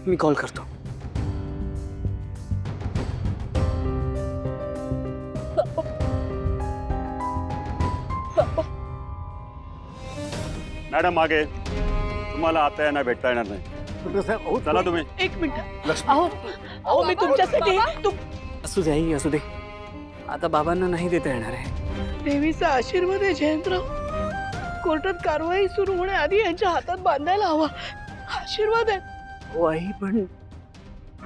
मी call करतो. Madam मागे तुम्हाला आता यांना भेटता येणार नाही. चला तुम्ही. एक मिनिट. अहो मी तुमच्यासाठी असू दे आई, असू दे. आता बाबांना नाही देता येणार आहे. देवीचा आशीर्वाद आहे जयंतराव. कोर्टात कारवाई सुरू होण्याआधी यांच्या हातात बांधायला हवा. आशीर्वाद आहे. हो आई, पण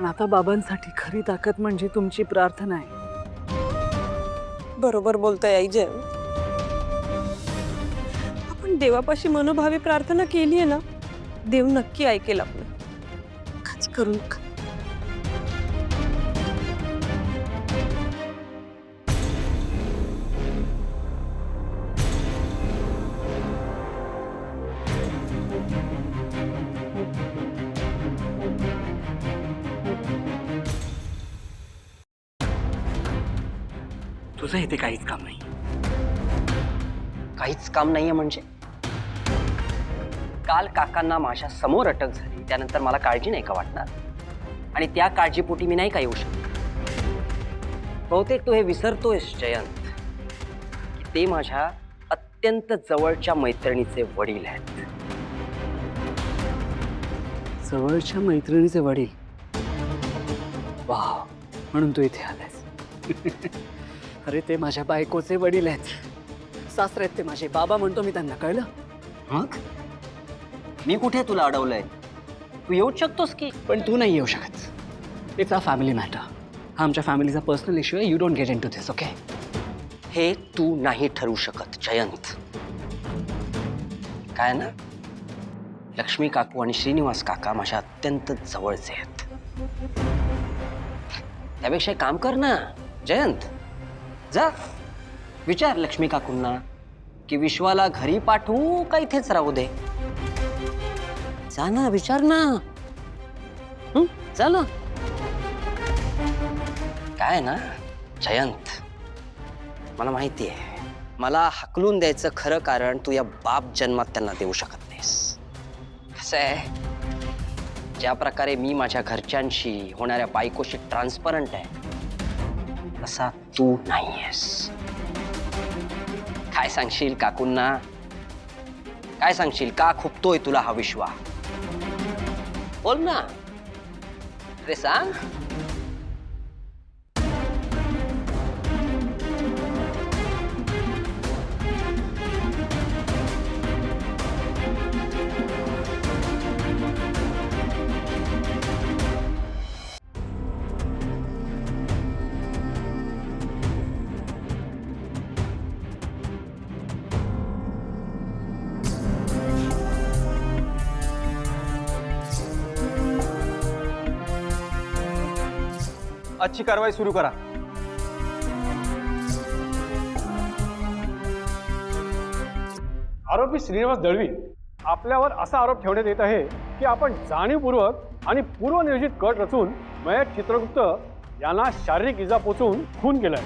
आता बाबांसाठी खरी ताकद म्हणजे तुमची प्रार्थना आहे. बरोबर बोलतोय आई जयंत. आपण देवापाशी मनोभावे प्रार्थना केली आहे ना, देव नक्की ऐकेल आपलं. काच करू नका. तुझं इथे काहीच काम नाही. काहीच काम नाहीये म्हणजे? काल काकांना माझ्या समोर अटक झाली त्यानंतर मला काळजी नाही का वाटणार? आणि त्या काळजीपोटी मी नाही का येऊ शकत? बहुतेक तू हे विसरतोयस जयंत की ते माझ्या अत्यंत जवळच्या मैत्रिणीचे वडील आहेत. जवळच्या मैत्रिणीचे वडील? वाव, म्हणून तू इथे आलास. अरे ते माझ्या बायकोचे वडील आहेत. सासरे आहेत ते माझे. बाबा म्हणतो मी त्यांना, कळलं? मग मी कुठे तुला अडवलंय? तू येऊच शकतोस की. पण तू नाही येऊ शकत. It's a family matter. हा आमच्या फॅमिलीचा पर्सनल इश्यू आहे. You don't get into this, okay? हे तू नाही ठरवू शकत जयंत. काय ना, लक्ष्मी काकू आणि श्रीनिवास काका माझ्या अत्यंत जवळचे आहेत. त्यापेक्षा एक काम कर ना जयंत, जा विचार लक्ष्मी काकूंना की विश्वाला घरी पाठवू का इथेच राहू दे. जा ना, विचार ना. जा ना. काय ना जयंत, मला माहिती आहे मला हकलून द्यायचं खरं कारण तू या बाप जन्मात त्यांना देऊ शकत नाहीस. कसं आहे, ज्या प्रकारे मी माझ्या घरच्यांशी होणाऱ्या बायकोशी ट्रान्सपरंट आहे तसा तू नाहीयेस. काय सांगशील काकूंना? काय सांगशील? का खुपतोय तुला हा विश्वा? बोल ना. अरे सांग. आजची कारवाई सुरू करा. आरोपी श्रीनिवास दळवी आपल्यावर असा आरोप ठेवण्यात येत आहे की आपण जाणीवपूर्वक आणि पूर्वनियोजित कट रचून मयत चित्रगुप्त यांना शारीरिक इजा पोचवून खून केलाय.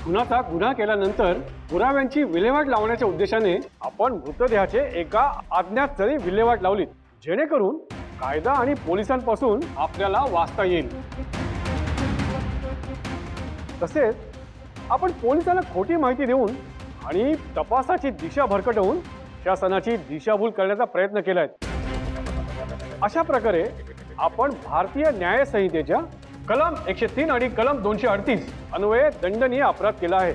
खुनाचा गुन्हा केल्यानंतर पुराव्यांची विल्हेवाट लावण्याच्या उद्देशाने आपण मृतदेहाचे एका अज्ञात स्थळी विल्हेवाट लावली, जेणेकरून कायदा आणि पोलिसांपासून आपल्याला वाचता येईल. तसेच आपण पोलिसांना खोटी माहिती देऊन आणि तपासाची दिशा भरकटवून शासनाची दिशाभूल करण्याचा प्रयत्न केलाय. अशा प्रकारे आपण भारतीय न्याय संहितेच्या कलम 103 आणि कलम 238 अन्वये दंडनीय अपराध केला आहे.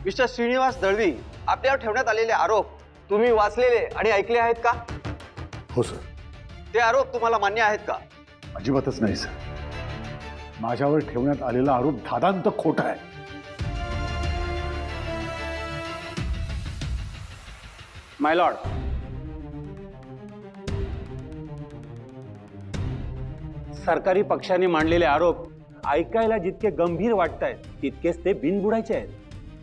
मिस्टर श्रीनिवास दळवी, आपल्यावर ठेवण्यात आलेले आरोप तुम्ही वाचलेले आणि ऐकले आहेत का? हो सर. ते आरोप तुम्हाला मान्य आहेत का? अजिबातच नाही सर. माझ्यावर ठेवण्यात आलेला आरोप धादांत खोटा आहे. माय लॉर्ड, सरकारी पक्षाने मांडलेले आरोप ऐकायला जितके गंभीर वाटत आहेत तितकेच ते बिनबुडायचे आहेत.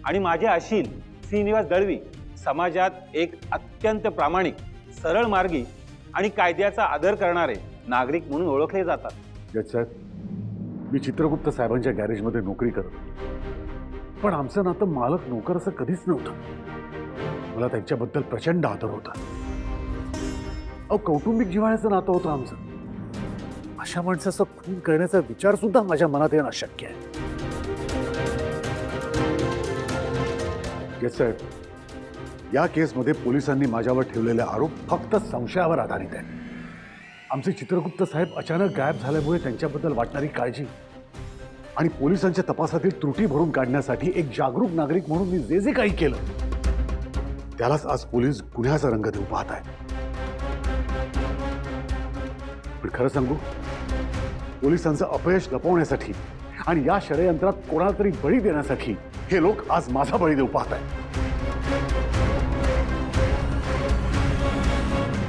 आणि माझे अशील श्रीनिवास दळवी समाजात एक अत्यंत प्रामाणिक, सरळ मार्गी आणि कायद्याचा आदर करणारे नागरिक म्हणून ओळखले जातात. जज साहेब, मी चित्रगुप्त साहेबांच्या गॅरेजमध्ये नोकरी करतो. पण आमचं नातं मालक नोकर असं कधीच नव्हतं. मला त्यांच्याबद्दल प्रचंड आदर होता. अहो, कौटुंबिक जिव्हाळ्याचं नातं होतं आमचं. अशा माणसाचा खून करण्याचा विचार सुद्धा माझ्या मनात येणं अशक्य आहे. साहेब, या केसमध्ये पोलिसांनी माझ्यावर ठेवलेले आरोप फक्त संशयावर आधारित आहेत. आमचे चित्रगुप्त साहेब अचानक गायब झाल्यामुळे त्यांच्याबद्दल वाटणारी काळजी आणि पोलिसांच्या तपासातील त्रुटी भरून काढण्यासाठी एक जागरूक नागरिक म्हणून मी जे जे काही केलं त्यालाच आज पोलीस गुन्ह्याचा रंग देऊ पाहत आहेत. पण खरं सांगू, पोलिसांचं अपयश लपवण्यासाठी आणि या षडयंत्रात कोणाला तरी बळी देण्यासाठी हे लोक आज माझा बळी देऊ पाहत आहेत.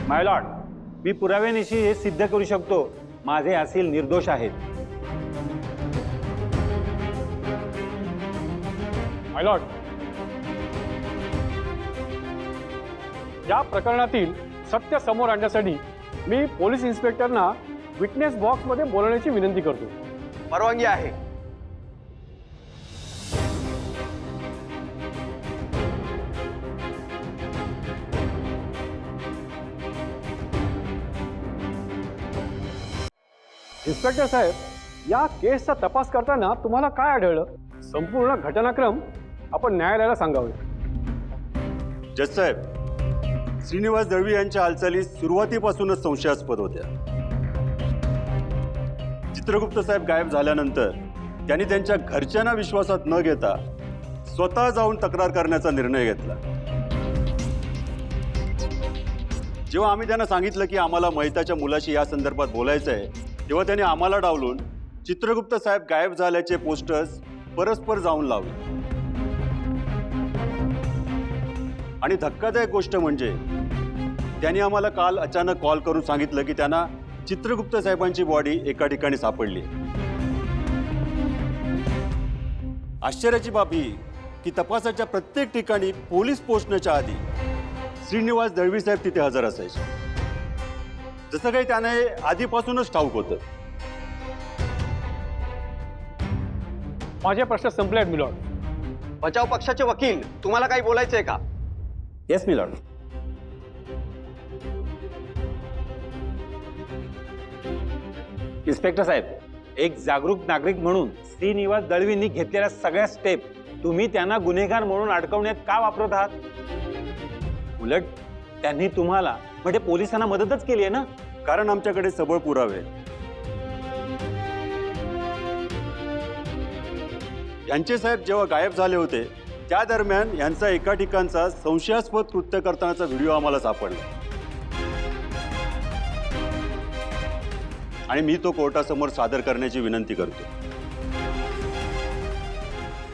माय लॉर्ड, मी पुराव्यानिशी हे सिद्ध करू शकतो, माझे असील निर्दोष आहेत. माय लॉर्ड, या प्रकरणातील सत्य समोर आणण्यासाठी मी पोलीस इन्स्पेक्टरना विटनेस बॉक्समध्ये बोलवण्याची विनंती करतो. परवानगी आहे. इन्स्पेक्टर साहेब, या केसचा तपास करताना तुम्हाला काय आढळलं? संपूर्ण घटनाक्रम आपण न्यायालयाला सांगावे. जज साहेब, श्रीनिवास दळवी यांच्या हालचाली सुरुवातीपासूनच संशयास्पद होत्या. चित्रगुप्त साहेब गायब झाल्यानंतर त्यांनी त्यांच्या घरच्यांना विश्वासात न घेता स्वतः जाऊन तक्रार करण्याचा निर्णय घेतला. जेव्हा आम्ही त्यांना सांगितलं की आम्हाला महिताच्या मुलाशी या संदर्भात बोलायचं आहे, तेव्हा त्यांनी आम्हाला डावलून चित्रगुप्त साहेब गायब झाल्याचे पोस्टर्स परस्पर जाऊन लावले. आणि धक्कादायक गोष्ट म्हणजे त्यांनी आम्हाला काल अचानक कॉल करून सांगितलं की त्यांना चित्रगुप्त साहेबांची बॉडी एका ठिकाणी सापडली. आश्चर्याची बाब ही की तपासाच्या प्रत्येक ठिकाणी पोलीस पोहोचण्याच्या आधी श्रीनिवास दळवी साहेब तिथे हजर असायचे, जसं काही त्यांना हे आधीपासूनच ठाऊक होतं. माझे प्रश्न संपले आहेत मिलॉर्ड. बचाव पक्षाचे वकील, तुम्हाला काही बोलायचंय का? Yes milord. इन्स्पेक्टर साहेब, एक जागरूक नागरिक म्हणून श्रीनिवास दळवींनी घेतलेल्या सगळ्या स्टेप तुम्ही त्यांना गुन्हेगार म्हणून अडकवण्यात का वापरत आहात? उलट त्यांनी तुम्हाला म्हणजे पोलिसांना मदतच केली आहे ना. कारण आमच्याकडे सबळ पुरावे. यांचे साहेब जेव्हा गायब झाले होते त्या दरम्यान यांचा एका ठिकाणचा संशयास्पद कृत्य करतानाचा व्हिडिओ आम्हाला सापडला आणि मी तो कोर्टासमोर सादर करण्याची विनंती करतो.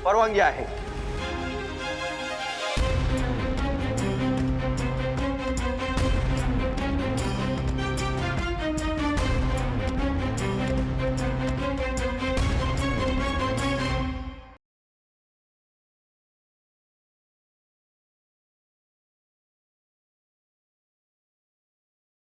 परवानगी आहे.